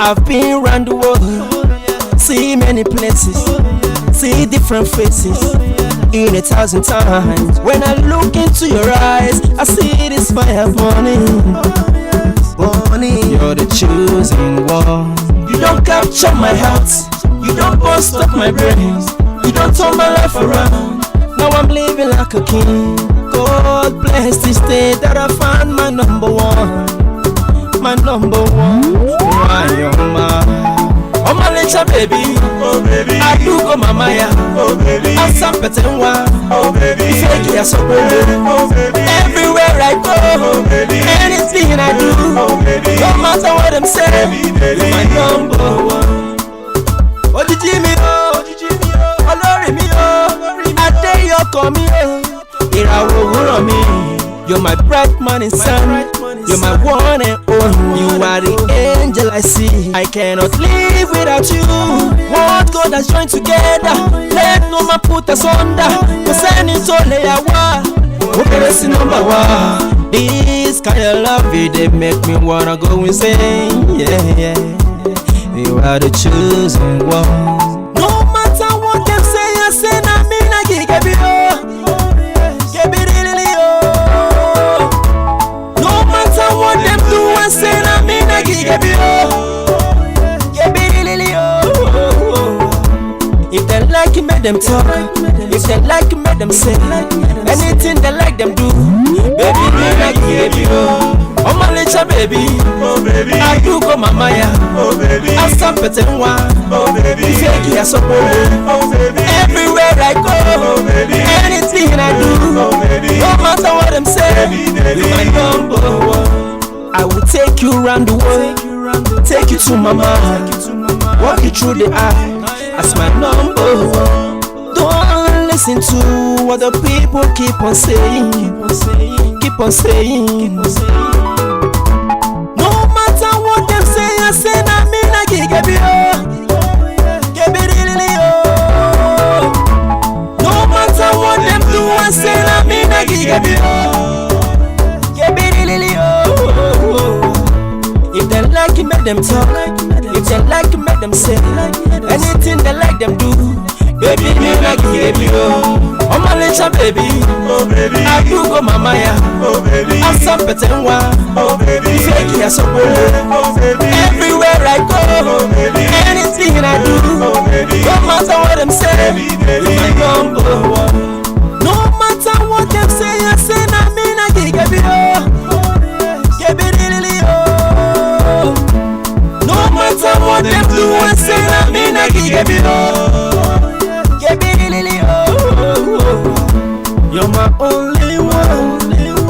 I've been around the world, see many places, see different faces in 1,000 times. When I look into your eyes, I see this fire burning. You're the chosen one. You don't capture my heart, you don't bust up my brains, you don't turn my life around. Now I'm living like a king. God bless this day that I found my number one. My number one. Omalicha baby, oh baby, I do go mamaya, oh baby, I'm sampetenwa, oh baby, ifeki asobole, oh baby, everywhere I go, oh baby, anything I do, oh baby, no matter what them say, baby, you're my number one. Oh Jimmy, oh Olori mi oh, Ade yoko mi oh, ìràwọ̀ òwúrọ̀ mi. You're my bright morning sun, you're my one and only. You are the angel I see, I cannot live without you. What God has joined together, let no man put us under. Kò sẹ́ni tó lè yà wá, ó kéré sí number one. This kind of love, they make me wanna go insane. Yeah, yeah. You are the chosen one. No matter what them say, I say na me na give you. Give it really oh. No matter what them do, I say na me na give you. Give it really oh. If they like it, make them talk. If they like it, make them say. Anything they like them do, baby, me na give you. Omalicha baby, oh baby, I do go mamaya, oh baby, I'm sampetenwa, oh baby, ifeki asobole, oh baby, everywhere I go, oh baby, anything I do, oh baby, no matter what them say, you're my number one. I will take you around the world, take you to my mind, walk you through the eye, as my number one. Don't listen to what the people keep on saying, keep on saying. No matter what them say, I say na me na give you. Give it really oh. No matter what them do, I say na me na give you. Give it really oh. If they like it, make them talk. If they like it, make them say. Anything they like them do, baby, me na give you. Omalicha baby, oh baby, I do go mamaya, oh baby, I'm sampetenwa, oh baby, ifeki asobole, oh baby, everywhere I go, oh baby, anything I do, oh baby, no matter what them say, you're my number one. No matter what them say, I say na me na give you. Give it really oh. No matter what them do, I say na me na give you. Give it really oh. You're my only one,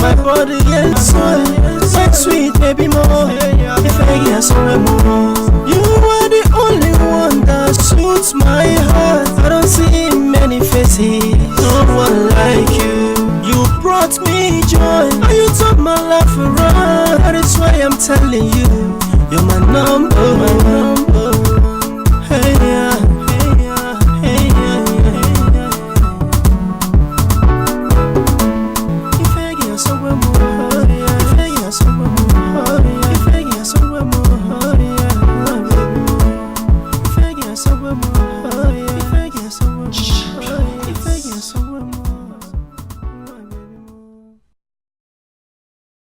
my body gets so sweet, baby more. If I get some more, you are the only one that suits my heart. I don't see many faces, no one like you. You brought me joy, and you turned my life around. That is why I'm telling you, you're my number one.